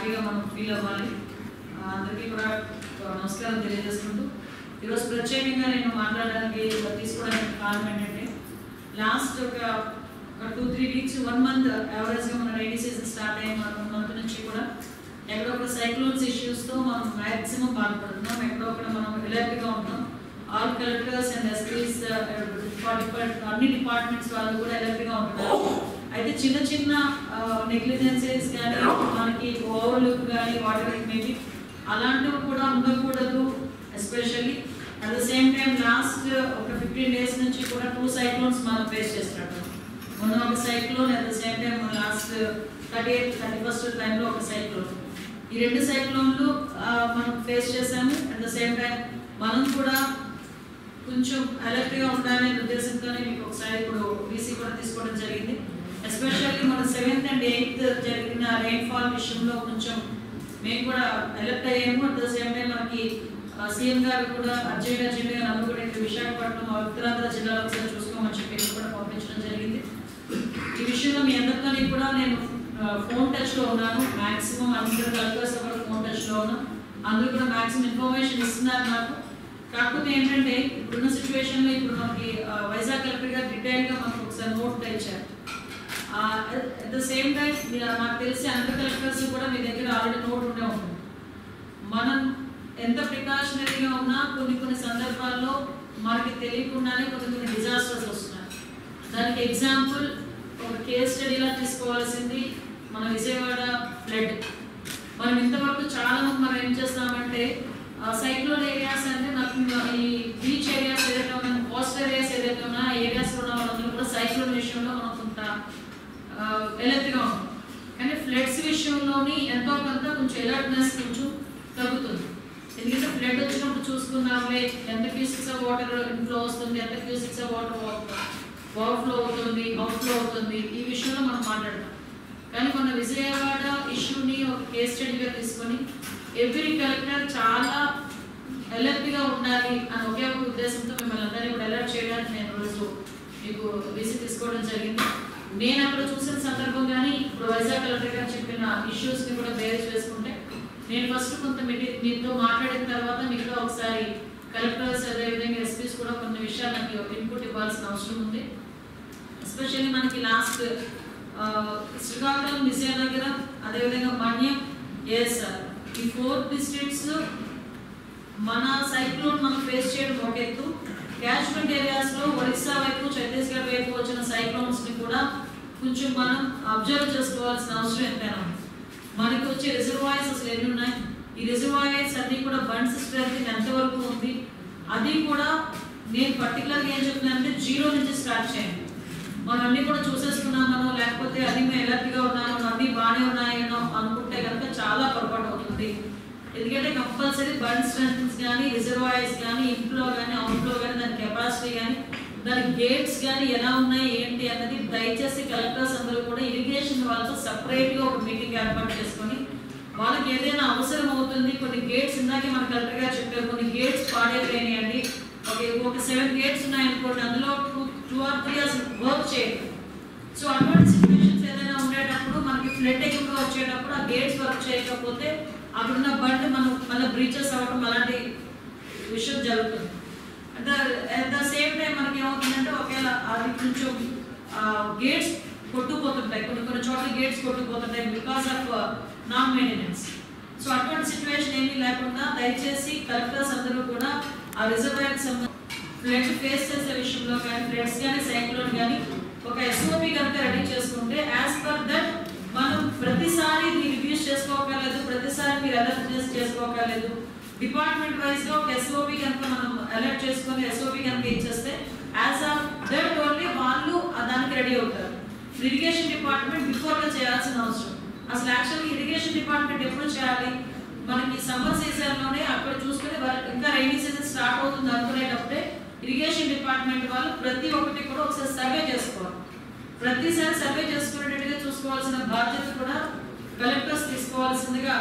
హ్యాపీగా మనం ఫీల్ అవ్వాలి. అందరికీ కూడా నమస్కారం తెలియజేసుకుంటూ ఈరోజు ప్రత్యేకంగా నేను మాట్లాడడానికి తీసుకోవడానికి కారణం ఏంటంటే లాస్ట్ ఒక 2-3 వీక్స్ 1 మంత్ యావరేజ్గా మన రైనీ సీజన్ స్టార్ట్ అయ్యి 1 మంత్ నుంచి కూడా ఎక్కడొక్కడ సైక్లోన్స్ ఇష్యూస్తో మనం మ్యాక్సిమం బాధపడుతున్నాం. ఎక్కడొక్కడ మనం ఎలర్ట్గా ఉంటాం. ఆల్ కలెక్టర్స్ అండ్ ఎస్పీస్ అన్ని డిపార్ట్మెంట్స్ వాళ్ళు కూడా ఎలర్ట్గా ఉంటున్నారు. అయితే చిన్న చిన్న నెగ్లిజెన్సెస్ కానీ మనకి ఓవర్లుక్ కానీ వాటర్ మేబీ అలాంటివి కూడా ఉండకూడదు. Especially at the same time last ఒక 15 days నుంచి కూడా 2 సైక్లోన్స్ మనం ఫేస్ చేస్తున్నట్టు. మొన్న ఒక cyclone, at the same time last 31st టైంలో ఒక సైక్లోన్. ఈ 2 సైక్లోన్లు మనం ఫేస్ చేసాము. అట్ ద సేమ్ టైం మనం కూడా కొంచెం అలర్ట్గా ఉండాలనే ఉద్దేశంతోనే మీకు ఒకసారి ఇప్పుడు వీసీ కూడా తీసుకోవడం జరిగింది. ఎస్పెషల్లీ మన 7th and 8th జరిగిన రెయిన్ఫాల్ విషయంలో కొంచెం మేము కూడా అలర్ట్ అయ్యాము. అట్ ద సేమ్ టైం మనకి సీఎం గారు కూడా అర్జెంట్గా నన్ను కూడా ఇక్కడ విశాఖపట్నం ఉత్తరాంధ్ర జిల్లాలో ఒకసారి చూసుకోమని చెప్పి కూడా పంపించడం జరిగింది. ఈ విషయంలో మీ అందరితో కూడా నేను ఫోన్ టచ్లో ఉన్నాను. మ్యాక్సిమం అందరూ కలెక్టర్స్ కూడా ఫోన్ టచ్లో ఉన్నాం. అందరూ కూడా మ్యాక్సిమం ఇన్ఫర్మేషన్ ఇస్తున్నారు నాకు. కాకపోతే ఏంటంటే ఇప్పుడున్న సిచ్యువేషన్లో ఇప్పుడు మనకి వైజాగ్ కలెక్టర్ గారు డీటెయిల్గా మనకు ఒకసారి నోట్ ఇచ్చారు. అట్ ద సేమ్ టైం నాకు తెలిసి అందరు కలెక్టర్స్ కూడా మీ దగ్గర ఆల్రెడీ నోట్ ఉండే ఉంటుంది. మనం ఎంత ప్రికాషనరీగా ఉన్నా కొన్ని సందర్భాల్లో మనకి తెలియకుండానే కొన్ని డిజాస్టర్స్ వస్తున్నాయి. దానికి ఎగ్జాంపుల్ ఒక కేస్ స్టడీలా తీసుకోవాల్సింది మన విజయవాడ ఫ్లడ్. మనం ఇంతవరకు చాలా మంది మనం ఏం చేస్తామంటే సైక్లోన్ ఏరియాస్ అంటే నాకు ఈ బీచ్ ఏరియాస్ ఏదైతే ఉన్నాయో, కోస్టల్ ఏరియాస్ ఏదైతే ఉన్నాయో ఆ ఏరియాస్లో ఉన్న వాళ్ళందరూ కూడా సైక్లోన్ విషయంలో మనం కొంత ఎలర్ట్గా ఉంటాం. కానీ ఫ్లడ్స్ విషయంలోని ఎంతో కొంత కొంచెం ఎలర్ట్నెస్ కొంచెం తగ్గుతుంది. ఎందుకంటే ఫ్లడ్ వచ్చినప్పుడు చూసుకున్నామే ఎంత క్యూసిక్స్ ఆఫ్ వాటర్ ఇన్ఫ్లో వస్తుంది, ఎంత క్యూసిక్స్ ఆఫ్ వాటర్ ఓవర్ఫ్లో అవుతుంది, అవుట్ఫ్లో అవుతుంది. ఈ విషయంలో మనం మాట్లాడతాం. కానీ మన విజయవాడ ఇష్యూని ఒక కేస్ స్టడీగా తీసుకొని ఎవ్రీ కలెక్టర్ చాలా అలర్ట్గా ఉండాలి అని ఒకే ఒక ఉద్దేశంతో మిమ్మల్ని అందరినీ కూడా అలర్ట్ చేయడానికి నేను రోజు మీకు వీసీ తీసుకోవడం జరిగింది. నేను అక్కడ చూసిన సందర్భం కానీ ఇప్పుడు వైజాగ్ కలెక్టర్ గారు చెప్పిన ఇష్యూస్ని కూడా బేరేజ్ చేసుకుంటే నేను ఫస్ట్ కొంత మీతో మాట్లాడిన తర్వాత మీకు ఒకసారి కలెక్టర్స్ అదేవిధంగా ఎస్పీస్ కూడా కొన్ని విషయాలు నాకు ఇన్పుట్ ఇవ్వాల్సిన అవసరం ఉంది. ఎస్పెషల్లీ మనకి లాస్ట్ శ్రీకాకుళం, విజయనగరం, అదేవిధంగా మన్యం, ఏఎస్ఆర్ ఈ 4 districts మన సైక్లోన్ మనం ఫేస్ చేయడం ఒక ఎత్తు. క్యాచ్మెంట్ ఏరియాస్లో ఒడిశా వైపు, ఛత్తీస్గఢ్ వైపు వచ్చిన సైక్లోన్స్ని కూడా కొంచెం మనం అబ్జర్వ్ చేసుకోవాల్సిన అవసరం ఎంతైనా ఉంది. మనకి వచ్చే రిజర్వాయర్స్ అసలు ఎన్ని ఉన్నాయి, ఈ రిజర్వాయర్స్ అన్నీ కూడా బండ్స్ స్ట్రెంత్ ఎంతవరకు ఉంది, అది కూడా నేను పర్టికులర్గా ఏం చెప్తున్నానంటే 0 నుంచి స్టార్ట్ చేయండి. మనం అన్నీ కూడా చూసేసుకున్నామనో లేకపోతే అన్ని మేము ఎలర్ట్గా ఉన్నామో అన్నీ బాగానే ఉన్నాయనో అనుకుంటే కనుక చాలా పొరపాటు అవుతుంది. ఎందుకంటే కంపల్సరీ బండ్ స్ట్రెంత్స్ కానీ, రిజర్వాయర్స్ కానీ, ఇన్ఫ్లో కానీ, అవుట్ఫ్లో కానీ, దాని కెపాసిటీ కానీ, దాని గేట్స్ కానీ ఎలా ఉన్నాయి ఏంటి అన్నది దయచేసి కలెక్టర్స్ అందరూ కూడా ఇరిగేషన్ వాళ్ళతో సపరేట్గా ఒక మీటింగ్ ఏర్పాటు చేసుకొని వాళ్ళకి ఏదైనా అవసరం అవుతుంది. కొన్ని గేట్స్ ఇందాకే మన కలెక్టర్ గారు చెప్పారు, కొన్ని గేట్స్ పాడైపోయినాయండి, ఒక 7 గేట్స్ ఉన్నాయనుకోండి, అందులో 2 or 3 అసలు వర్క్ చేయదు. సో అటువంటి సిచ్యువేషన్స్ ఏదైనా ఉండేటప్పుడు మనకి ఫ్లడ్ ఎక్కువగా వచ్చేటప్పుడు ఆ గేట్స్ వర్క్ చేయకపోతే అక్కడున్న బండ్ మనం మళ్ళీ బ్రీచెస్ అవ్వడం అలాంటి విషయం జరుగుతుంది. అట్ ద సేమ్ టైం మనకి ఏమవుతుందంటే ఒకవేళ అది కొంచెం గేట్స్ కొట్టుకుపోతుంటాయి, కొన్ని చోట్ల గేట్స్ కొట్టుకుపోతుంటాయి because of non maintenance. So అటువంటి సిచ్యువేషన్ ఏమీ లేకుండా దయచేసి కలెక్టర్స్ అందరూ కూడా ఆ రిజర్వాయర్కి ఫ్లడ్ ఫేస్ చేసే విషయంలో కానీ, ఫ్లడ్స్ కానీ, సైక్లోన్ కానీ ఒక ఎస్ఓపి కనుక రెడీ చేసుకుంటే యాజ్ పర్ దట్ మనం ప్రతిసారి మీరు రివ్యూస్ చేసుకోగలేదు, ప్రతిసారి మీరు అలర్ట్నెస్ చేసుకోగలేదు. డిపార్ట్మెంట్ వైజ్గా ఒక ఎస్ఓపి కనుక మనం అలర్ట్ చేసుకొని ఎస్ఓపి కనుక ఇచ్చేస్తే యాజ్ ఆఫ్ దట్ ఓన్లీ వాళ్ళు దానికి రెడీ అవుతారు. ఇరిగేషన్ డిపార్ట్మెంట్ బిఫోర్గా చేయాల్సిన అవసరం అసలు యాక్చువల్గా ఇరిగేషన్ డిపార్ట్మెంట్ ఎప్పుడు చేయాలి, మనకి సమ్మర్ సీజన్లోనే అక్కడ చూసుకుని ఇంకా రైనీ సీజన్ స్టార్ట్ అవుతుంది అనుకునేటప్పుడే ఇరిగేషన్ డిపార్ట్మెంట్ వాళ్ళు ప్రతి ఒక్కటి కూడా ఒకసారి సర్వే చేసుకోవాలి. ప్రతిసారి సర్వే చేసుకునేటట్టుగా చూసుకోవాల్సిన బాధ్యత కూడా కలెక్టర్స్ తీసుకోవాల్సిందిగా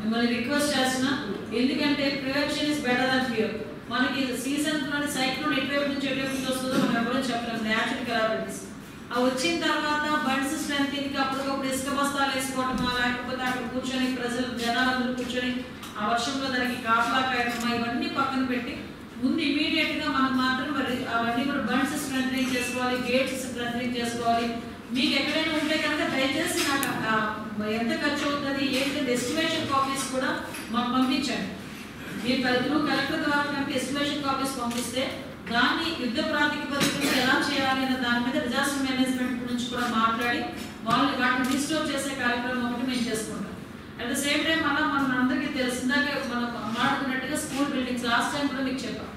మిమ్మల్ని రిక్వెస్ట్ చేస్తున్నా. ఎందుకంటే prevention is better than cure. మనకి సీజన్లోని సైక్లోన్ ఎటువైపు నుంచి వస్తుందో మనం ఎవరో చెప్పలేము, న్యాచురల్ కెలామిటీస్. వచ్చిన తర్వాత బండ్స్ స్ట్రెంగ్ అప్పటికప్పుడు ఇసుక బస్తాలు వేసుకోవటమా, లేకపోతే అక్కడ కూర్చొని ప్రజలు జనాలందరూ కూర్చొని ఆ వర్షంలో దానికి కాపలా కాయటమా, ఇవన్నీ పక్కన పెట్టి ముందు ఇమీడియట్ గా మనం మాత్రం మరి అవన్నీ కూడా బండ్స్ స్ట్రెంగ్ చేసుకోవాలి, గేట్స్ స్ట్రెంగ్ చేసుకోవాలి. మీకు ఎక్కడైనా ఉంటే కనుక దయచేసి నాకు ఎంత ఖర్చు అవుతుంది ఏంటంటే ఎస్టిమేషన్ కాపీస్ కూడా మాకు పంపించండి. మీరు కలెక్టర్ ద్వారా కనుక ఎస్టిమేషన్ కాపీస్ పంపిస్తే దాన్ని యుద్ధ ప్రాతిపదికగా ఎలా చేయాలి అనే దాని మీద డిజాస్టర్ మేనేజ్మెంట్ గురించి కూడా మాట్లాడి వాటిని రిస్టోర్ చేసే కార్యక్రమం ఒకటి మేము చేసుకుంటాం. అట్ ద సేమ్ టైం మనం అందరికీ తెలిసిందాక మనం మాట్లాడుకున్నట్టుగా స్కూల్ బిల్డింగ్స్ లాస్ట్ టైం కూడా మీకు చెప్పాం.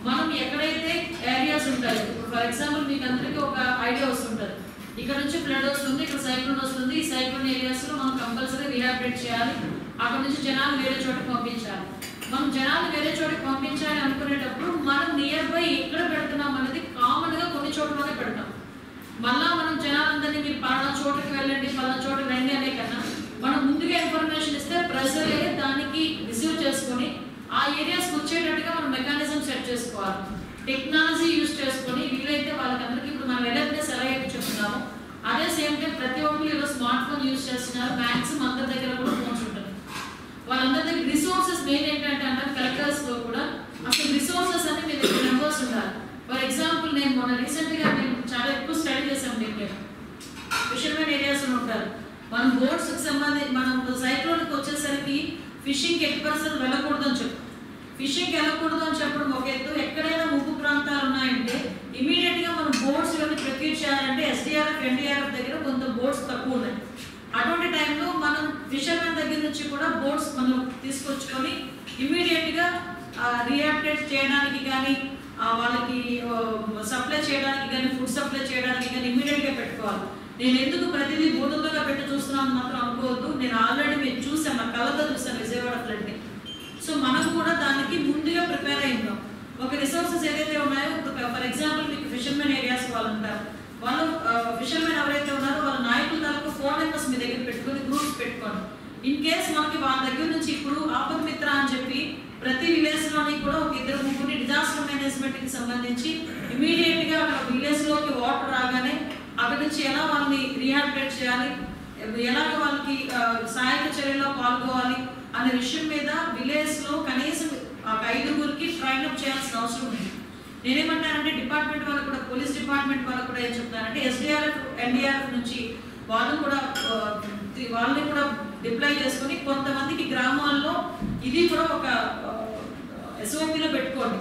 మనం ఎక్కడైతే ఏరియాస్ ఉంటాయి, ఇప్పుడు ఫర్ ఎగ్జాంపుల్ మీకు అందరికీ ఒక ఐడియా వస్తుంటుంది, ఇక్కడ నుంచి ఫ్లడ్ వస్తుంది, ఇక్కడ సైక్లోన్ వస్తుంది, ఈ సైక్లోన్ ఏరియాస్ లో మనం కంపల్సరీ రీహాబిలిటేట్ చేయాలి, అక్కడ నుంచి జనాలు వేరే చోటకి పంపించాలి. మనం జనాలు వేరే చోటకి పంపించాలి అనుకునేటప్పుడు మనం నియర్ బై ఎక్కడ పెడుతున్నాం అనేది కామన్ గా కొన్ని చోట్లనే పెడతాం. మళ్ళా మనం జనాలందరినీ మీరు పలానా చోటకి వెళ్ళండి, పలానా చోట రండి అనే కన్నా మనం ముందుగా ఇన్ఫర్మేషన్ ఇస్తే ప్రజలే దానికి రిసీవ్ చేసుకొని ఆ ఏరియాస్కి వచ్చేటట్టుగా మనం మెకానిజం సెట్ చేసుకోవాలి. టెక్నాలజీ యూజ్ చేసుకొని వీలైతే వాళ్ళకందరికీ ఇప్పుడు మనం అవేర్నెస్ ఎలా అయితే చెప్తున్నామో అదే సేమ్ టైం ప్రతి ఒక్కరు ఈరోజు స్మార్ట్ ఫోన్ యూజ్ చేస్తున్నారు. మ్యాక్సిమం అందరి దగ్గర కూడా ఫోన్స్ ఉంటుంది. వాళ్ళందరి దగ్గర రిసోర్సెస్ మెయిన్ ఏంటంటే అంటే కలెక్టర్స్ కూడా అసలు రిసోర్సెస్ అని మీ దగ్గర నెంబర్స్ ఉండాలి. ఫర్ ఎగ్జాంపుల్ నేను మొన్న రీసెంట్గా నేను చాలా ఎక్కువ స్టడీ చేసాం. నేను ఫిషర్మెన్ ఏరియాస్ ఉంటారు, మనం బోట్స్ సంబంధించి మనం సైక్లోన్కి వచ్చేసరికి ఫిషింగ్ ఎట్టి పర్సెంట్ వెళ్ళకూడదు అని చెప్పు. ఫిషింగ్ వెళ్ళకూడదు అని చెప్పడం ఒక ఎత్తు. ఎక్కడైనా ముప్పు ప్రాంతాలు ఉన్నాయంటే ఇమీడియట్ గా మనం బోట్స్ ఇవన్నీ ప్రొక్యూర్ చేయాలంటే ఎస్డిఆర్ఎఫ్ ఎన్డీఆర్ఎఫ్ దగ్గర కొంత బోట్స్ తక్కువ ఉన్నాయి. అటువంటి టైంలో మనం ఫిషర్మెన్ దగ్గర నుంచి కూడా బోట్స్ మనం తీసుకొచ్చుకొని ఇమీడియట్ గా రీహాబిలిటేట్ చేయడానికి కానీ వాళ్ళకి సప్లై చేయడానికి కానీ ఫుడ్ సప్లై చేయడానికి కానీ ఇమీడియట్ గా పెట్టుకోవాలి. నేను ఎందుకు ప్రతిదీ బోధంగా పెట్టి చూస్తున్నాను మాత్రం అనుకోవద్దు. నేను ఆల్రెడీ మీరు చూసాను, నా కళ్ళతో చూసాను విజయవాడ ఫ్లడ్. సో మనం కూడా దానికి ముందుగా ప్రిపేర్ అయిందాం. ఒక రిసోర్సెస్ ఏదైతే ఉన్నాయో ఫర్ ఎగ్జాంపుల్ మీకు ఫిషర్మెన్ ఏరియాస్ వాళ్ళు ఉంటారు, వాళ్ళు ఫిషర్మెన్ ఎవరైతే ఉన్నారో వాళ్ళ నాయకుల తాలూకు ఫోన్ నెంబర్స్ మీ దగ్గర పెట్టుకొని గ్రూప్స్ పెట్టుకోండి. ఇన్ కేస్ మనకి వాళ్ళ దగ్గర నుంచి ఇప్పుడు ఆపద్ మిత్ర అని చెప్పి ప్రతి విలేజ్ లోని కూడా ఒక ఇద్దరు ముగ్గురిని డిజాస్టర్ మేనేజ్మెంట్ కి సంబంధించి ఇమీడియట్ గా విలేజ్ లోకి వాటర్ రాగానే అక్కడ నుంచి ఎలా వాళ్ళని రీహాబిలిటేట్ చేయాలి, ఎలాగ వాళ్ళకి సహాయక చర్యలో పాల్గొవాలి అనే విషయం మీద విలేజ్ లో కనీసం 5గురికి ట్రైన్ అప్ చేయాల్సిన అవసరం ఉంది. నేనేమంటానంటే డిపార్ట్మెంట్ వాళ్ళు కూడా పోలీస్ డిపార్ట్మెంట్ వాళ్ళు కూడా ఏం చెప్తారంటే ఎస్డిఆర్ఎఫ్ ఎన్డీఆర్ఎఫ్ నుంచి వాళ్ళని కూడా డిప్లాయ్ చేసుకొని కొంతమందికి గ్రామాల్లో ఇది కూడా ఒక ఎస్ఓపిలో పెట్టుకోండి.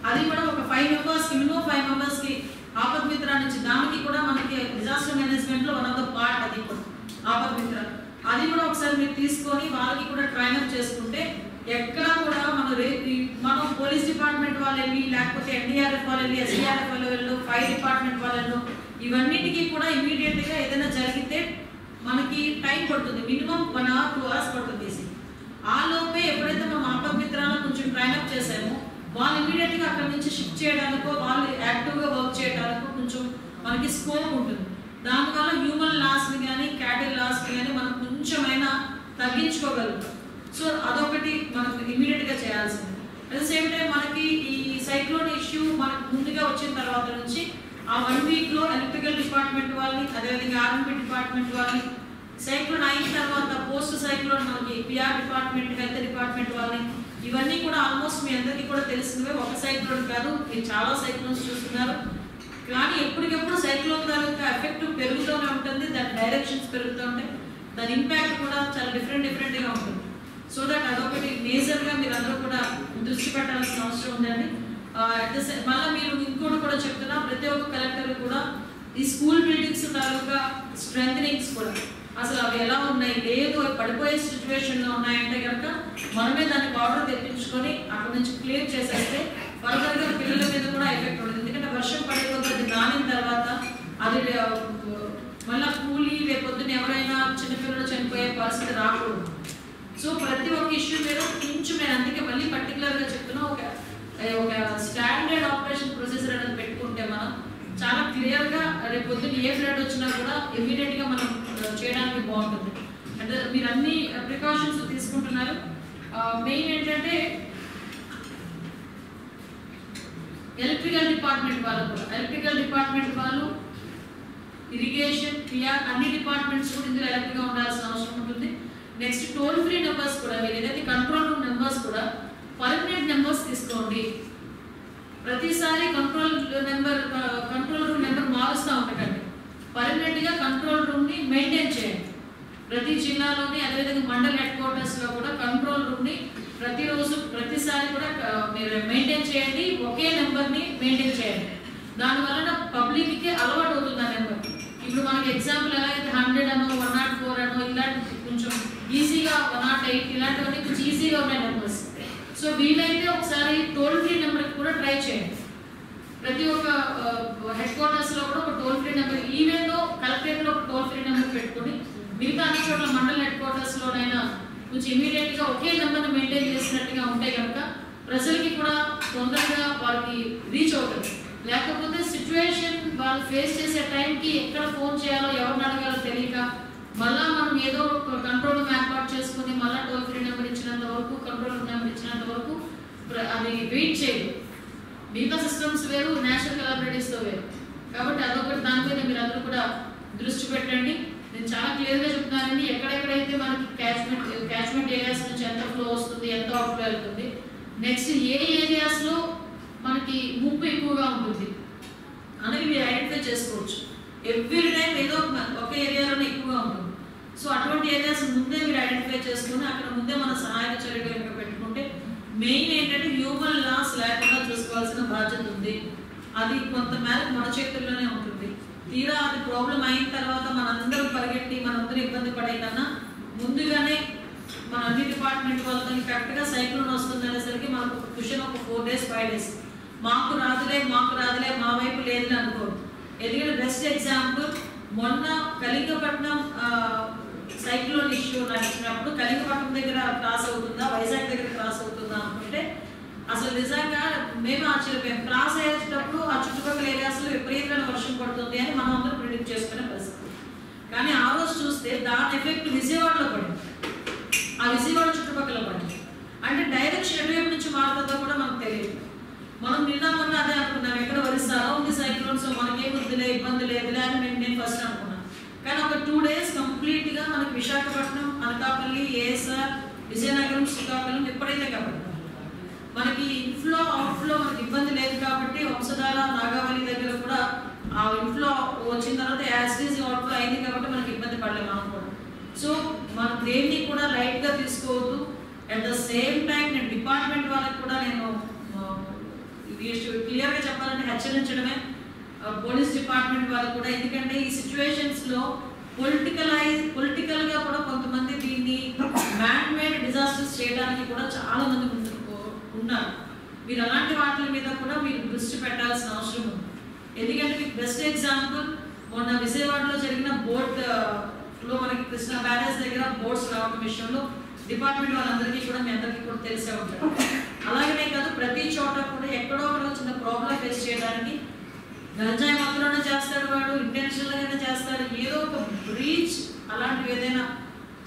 అది కూడా ఒక 5 మెంబర్స్ మినిమం 5 మెంబర్స్ కి ఆపద్ మిత్ర నుంచి దానికి కూడా మనకి డిజాస్టర్ మేనేజ్మెంట్ లో వన్ ఆఫ్ ద పార్ట్ అది కూడా ఆపద్ మిత్ర. అది కూడా ఒకసారి మీరు తీసుకొని వాళ్ళకి కూడా ట్రైన్ అప్ చేసుకుంటే ఎక్కడ కూడా మనం పోలీస్ డిపార్ట్మెంట్ వాళ్ళు వెళ్ళి లేకపోతే ఎన్డీఆర్ఎఫ్ వాళ్ళు వెళ్ళి ఎస్డీఆర్ఎఫ్ వాళ్ళు వెళ్ళు ఫైర్ డిపార్ట్మెంట్ వాళ్ళు ఇవన్నిటికీ కూడా ఇమీడియట్ గా ఏదైనా జరిగితే మనకి టైం పడుతుంది, మినిమం 1 hour 2 hours పడుతుంది. ఆ లోపే ఎప్పుడైతే మనం ఆపద్ మిత్రాలను కొంచెం ట్రైన్ అప్ చేసామో వాళ్ళు ఇమీడియట్ గా అక్కడ నుంచి షిఫ్ట్ చేయడానికో వాళ్ళు యాక్టివ్ గా వర్క్ చేయడానికో కొంచెం మనకి స్కోప్ ఉంటుంది. దానివల్ల హ్యూమన్ లాస్ ని కానీ క్యాటిల్ లాస్ ని కానీ మనం కొంచెమైనా తగ్గించుకోగలుగుతాం. సో అదొకటి మనకు ఇమీడియట్ గా చేయాల్సింది. అట్ ద సేమ్ టైం మనకి ఈ సైక్లోన్ ఇష్యూ మనకు ముందుగా వచ్చిన తర్వాత నుంచి ఆ 1 week లో ఎలక్ట్రికల్ డిపార్ట్మెంట్ వాళ్ళని అదేవిధంగా ఆర్ఎంపీ డిపార్ట్మెంట్ వాళ్ళని, సైక్లోన్ అయిన తర్వాత పోస్ట్ సైక్లోన్ మనకి పిఆర్ డిపార్ట్మెంట్ హెల్త్ డిపార్ట్మెంట్ వాళ్ళని, ఇవన్నీ కూడా ఆల్మోస్ట్ మీ అందరికీ కూడా తెలిసినవే. ఒక సైక్లోన్ కాదు, మీరు చాలా సైక్లోన్స్ చూస్తున్నారు. కానీ ఎప్పటికెప్పుడు సైక్లోన్ తాలూకా ఎఫెక్ట్ పెరుగుతూనే ఉంటుంది, దాని డైరెక్షన్స్ పెరుగుతూ ఉంటాయి, దాని ఇంపాక్ట్ కూడా చాలా డిఫరెంట్గా ఉంటుంది. సో దట్ అదొకటి మేజర్గా మీరు అందరూ కూడా దృష్టి పెట్టాల్సిన అవసరం ఉందండి. మళ్ళీ మీరు ఇంకోటి కూడా చెప్తున్నా, ప్రతి ఒక్క కలెక్టర్ కూడా ఈ స్కూల్ బిల్డింగ్స్ తాలూకా స్ట్రెంథనింగ్స్ కూడా అసలు అవి ఎలా ఉన్నాయి, లేదు పడిపోయే సిచ్యువేషన్లో ఉన్నాయంటే కనుక మనమే దానికి ఆర్డర్ తెప్పించుకొని అక్కడ నుంచి క్లియర్ చేసేస్తే ఫర్దర్గా పిల్లల మీద కూడా ఎఫెక్ట్ ఉంటుంది. ఎందుకంటే వర్షం పడే కొద్ది అది నానిన తర్వాత అది మళ్ళీ కూలీ రేపొద్దున ఎవరైనా చిన్నపిల్లలు చనిపోయే పరిస్థితి రాకూడదు. సో ప్రతి ఒక్క ఇష్యూ మీద కొంచెం నేను అందుకే మళ్ళీ పర్టికులర్గా చెప్తున్నా, ఒక స్టాండర్డ్ ఆపరేషన్ ప్రొసీజర్ అనేది పెట్టుకుంటే మనం చాలా క్లియర్గా రేపు పొద్దున్న ఏ ఫ్లడ్ వచ్చినా కూడా ఇమీడియట్గా మనం చేయడానికి బాగుంటుంది. అంటే మీరు అన్ని ప్రికాషన్స్ తీసుకుంటున్నారు. మెయిన్ ఏంటంటే ఎలక్ట్రికల్ డిపార్ట్మెంట్ వాళ్ళు ఇరిగేషన్, పిఆర్ అన్ని డిపార్ట్మెంట్స్ కూడా ఇందులో ఎలక్ట్గా ఉండాల్సిన అవసరం ఉంటుంది. నెక్స్ట్ టోల్ ఫ్రీ నెంబర్స్ కూడా మీరు ఏదైతే కంట్రోల్ రూమ్ నెంబర్స్ కూడా పర్మనెంట్ నెంబర్స్ తీసుకోండి. ప్రతిసారి కంట్రోల్ రూమ్ నెంబర్ మారుస్తూ ఉండకండి. పర్మనెంట్గా కంట్రోల్ రూమ్ని మెయింటైన్ చేయండి. ప్రతి జిల్లాలోని అదేవిధంగా మండల్ హెడ్ క్వార్టర్స్లో కూడా కంట్రోల్ రూమ్ని ప్రతిసారి కూడా మీరు మెయింటైన్ చేయండి. ఒకే నెంబర్ని మెయింటైన్ చేయండి. దానివల్ల పబ్లిక్కి అలవాటు అవుతుంది ఆ నెంబర్. ఇప్పుడు మనకి ఎగ్జాంపుల్ ఎలా అయితే 100 అనో 104 అనో ఇలాంటి కొంచెం ఈజీగా 108 ఇలాంటివన్నీ కొంచెం ఈజీగా ఉన్నాయి నెంబర్స్. సో వీలైతే ఒకసారి టోల్ ఫ్రీ నెంబర్కి కూడా ట్రై చేయండి. ప్రతి ఒక్క హెడ్ క్వార్టర్స్లో కూడా ఒక టోల్ ఫ్రీ నెంబర్, ఈవెన్లో కలెక్టరేట్లో ఒక టోల్ ఫ్రీ నెంబర్ పెట్టుకుని మిగతా అన్ని చోట్ల మండల్ హెడ్ క్వార్టర్స్లోనైనా కొంచెం ఇమీడియట్గా ఒకే నెంబర్ని మెయింటైన్ చేసినట్టుగా ఉంటే కనుక ప్రజలకి కూడా తొందరగా వాళ్ళకి రీచ్ అవుతుంది. లేకపోతే సిచ్యువేషన్ వాళ్ళు ఫేస్ చేసే టైంకి ఎక్కడ ఫోన్ చేయాలో ఎవరిని అడగాలో తెలియక మళ్ళీ మనం ఏదో కంట్రోల్ రూమ్ ఏర్పాటు చేసుకుని మళ్ళీ టోల్ ఫ్రీ నెంబర్ ఇచ్చినంత వరకు కంట్రోల్ రూమ్ నెంబర్ ఇచ్చినంత వరకు అది వెయిట్ చేయదు. మిగతా సిస్టమ్స్ వేరు, నేషనల్ కలాబిలిటీస్తో వేరు. కాబట్టి అదొకటి దాని మీద మీరు అందరూ కూడా దృష్టి పెట్టండి. నేను చాలా క్లియర్గా చెప్తున్నానండి. ఎక్కడెక్కడైతే మనకి క్యాచ్మెంట్ ఏరియాస్ నుంచి ఎంత ఫ్లో వస్తుంది, ఎంత అవుట్ ఫ్లో వెళ్తుంది, నెక్స్ట్ ఏ ఏరియాస్లో మనకి ముప్పు ఎక్కువగా ఉంటుంది అనేది మీరు ఐడెంటిఫై చేసుకోవచ్చు. ఎవ్రీ టైం ఏదో ఒక ఏరియాలోనే ఎక్కువగా ఉంటుంది. సో అటువంటి ఏరియాస్ ముందే మీరు ఐడెంటిఫై చేసుకుని అక్కడ ముందే మన సహాయక చర్యలు కనుక పెట్టుకుంటే మెయిన్ ఏంటంటే హ్యూమన్ లాస్ లేకుండా చూసుకోవాల్సిన బాధ్యత ఉంది. అది కొంత మేరకు మన చేతుల్లోనే ఉంటుంది. తీరా అది ప్రాబ్లం అయిన తర్వాత మనందరం పరిగెట్టి మనందరూ ఇబ్బంది పడే కన్నా ముందుగానే మన అన్ని డిపార్ట్మెంట్ వాళ్ళతో కరెక్ట్గా సైక్లోన్ వస్తుంది అనేసరికి మనకు ఒక క్వశ్చన్ ఒక 4 days 5 days మాకు రాదులే మా వైపు లేదులే అనుకోరు. ఎందుకంటే బెస్ట్ ఎగ్జాంపుల్ మొన్న కళింగపట్నం సైక్లోన్ ఇష్యూ నడిచినప్పుడు కళింగపట్నం దగ్గర క్రాస్ అవుతుందా, వైజాగ్ దగ్గర క్రాస్ అవుతుందా అనుకుంటే అసలు నిజంగా మేము ఆశ్చర్యపోయాం. క్రాస్ అయ్యేటప్పుడు ఆ చుట్టుపక్కల ఏరియాస్లో విపరీతమైన వర్షం పడుతుంది అని మనం అందరూ ప్రిడిక్ట్ చేసుకునే పరిస్థితి. కానీ ఆ రోజు చూస్తే దాని ఎఫెక్ట్ విజయవాడలో పడింది, ఆ విజయవాడ చుట్టుపక్కల పడింది. అంటే డైరెక్షన్ ఎటువైపు నుంచి మారుతుందో కూడా మనకు తెలియదు. మనం నిన్న మొన్న అదే అనుకున్నాం, ఎక్కడ ఒరిస్సాలో ఉంది సైక్లోన్, సో మనకేం వద్దులే ఇబ్బంది లేదులే అని నేను ఫస్ట్ అనుకున్నాను. కానీ ఒక 2 days కంప్లీట్గా మనకి విశాఖపట్నం, అనకాపల్లి, ఏఎస్ఆర్, విజయనగరం, శ్రీకాకుళం ఎప్పుడైతే కాబట్టి మనకి ఇన్ఫ్లో అవుట్ఫ్లో మనకి ఇబ్బంది లేదు కాబట్టి వంశధార, నాగావళి దగ్గర కూడా ఆ ఇన్ఫ్లో వచ్చిన తర్వాత యాసిడ్ అవుట్ఫ్లో అయింది కాబట్టి మనకి ఇబ్బంది పడలేము మనం కూడా. సో మనం దేన్ని కూడా లైట్గా తీసుకోవద్దు. అట్ ద సేమ్ టైం నేను డిపార్ట్మెంట్ వాళ్ళకి కూడా నేను క్లియర్గా చెప్పాలంటే హెచ్చరించడమే పోలీస్ డిపార్ట్మెంట్ వాళ్ళకి కూడా. ఎందుకంటే ఈ సిచ్యువేషన్స్లో పొలిటికల్గా కూడా కొంతమంది దీన్ని మ్యాన్ మేడ్ డిజాస్టర్స్ చేయడానికి కూడా చాలా మంది ఉన్నారు. మీరు అలాంటి వాటి మీద కూడా మీరు దృష్టి పెట్టాల్సిన అవసరం ఉంది. ఎందుకంటే మీకు బెస్ట్ ఎగ్జాంపుల్ మొన్న విజయవాడలో జరిగిన బోట్లో మనకి కృష్ణా బ్యారేజ్ దగ్గర బోట్స్ రావడం విషయంలో డిపార్ట్మెంట్ వాళ్ళందరికీ కూడా మీ అందరికీ కూడా తెలిసే ఉంటారు. అలాగనే కాదు ప్రతి చోట కూడా ఎక్కడో ఒకడో చిన్న ప్రాబ్లం ఫేస్ చేయడానికి గంజాయి మత్తులోనే చేస్తాడు, వాడు ఇంటెన్షనల్గానే చేస్తాడు. ఏదో ఒక బ్రీచ్ అలాంటివి ఏదైనా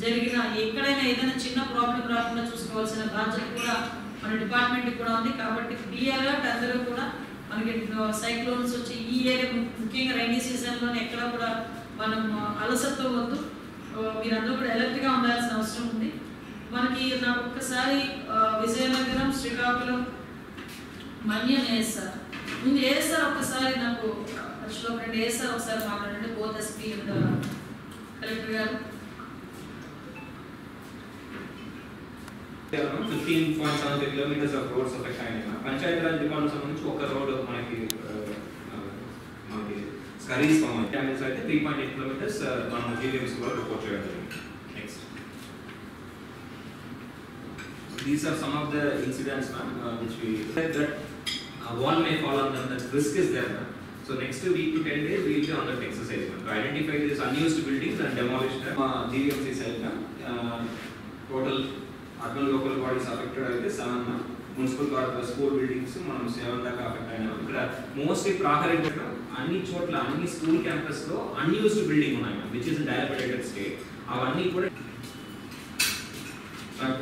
జరిగినా ఎక్కడైనా ఏదైనా చిన్న ప్రాబ్లం రాకుండా చూసుకోవాల్సిన బాధ్యత కూడా మన డిపార్ట్మెంట్కి కూడా ఉంది. కాబట్టి బీ అలర్ట్. అందరూ కూడా మనకి సైక్లోన్స్ వచ్చి ఈ ఏరియా ముఖ్యంగా రైనీ సీజన్లోనే ఎక్కడ కూడా మనం అలసత్వ వద్దు. మీరందరూ కూడా అలర్ట్గా ఉండాల్సిన అవసరం ఉంది. మనకి నాకు ఒక్కసారి విజయనగరం, శ్రీకాకుళం, మన్యం ఏఎస్ఆర్ ముందు ఏఎస్ఆర్ ఒక్కసారి నాకు ఫస్ట్లో ఫ్రెండ్ ఏఎస్ఆర్ ఒకసారి మాట్లాడండి. బోత్ ఎస్పీ అండ్ కలెక్టర్ గారు. 15.7 kilometers of roads affect అయినా పంచాయతీరాజ్ డిపార్ట్మెంట్ సంబంధించి ఒక రోడ్ మనకి స్కరీస్ డ్యామేజ్ అయితే 3.8 kilometers మనం జీవీఎంసీ కూడా రిపోర్ట్ చేయడం జరిగింది. Next these are some of the incidents which we said that wall may fall on them, that risk is there. So next week to 10 days we will be on that exercise to identify these unused buildings and demolish them. GVMC side total urban local bodies affected అయితే 7, municipal school buildings మనం 7 దాకా affect అయినా. ఇక్కడ mostly ప్రాహరీ అన్ని చోట్ల అన్ని school campus లో unused building ఉన్నాయి విచ్ ఇస్ డైలాపిడేటెడ్ స్టేట్. అవన్నీ కూడా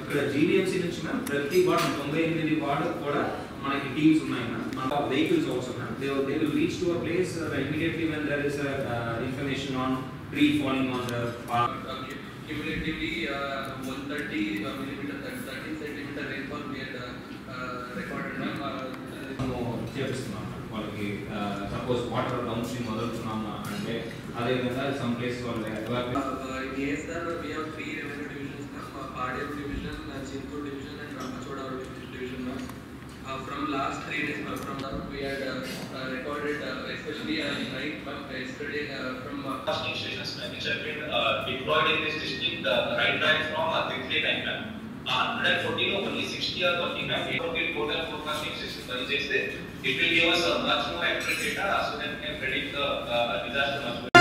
ఇక్కడ జీవీఎంసీ నుంచి మ్యామ్ ప్రతి వార్డు 98 వార్డు కూడా మనకి టీమ్స్ ఉన్నాయి మ్యామ్. మన vehicles also ma'am. They will reach to a place immediately when there is a information on tree falling on the park. Cumulatively 130 millimeter 13 centimeter rainfall we had recorded చేపిస్తున్నాం వాళ్ళకి. Suppose water down stream వదులుతున్నాం అంటే అదేవిధంగా some place వాళ్ళు yes sir, we have 3 revenue divisions, Padev division, Chintur division and Ramachoda division. From last 3 days from that we had recorded especially night yesterday from stations which have been deployed in this district right back from 3 time. 114 only 60 are working now. Total forecasting system it will give us much more accurate data so that we can predict the disaster much better.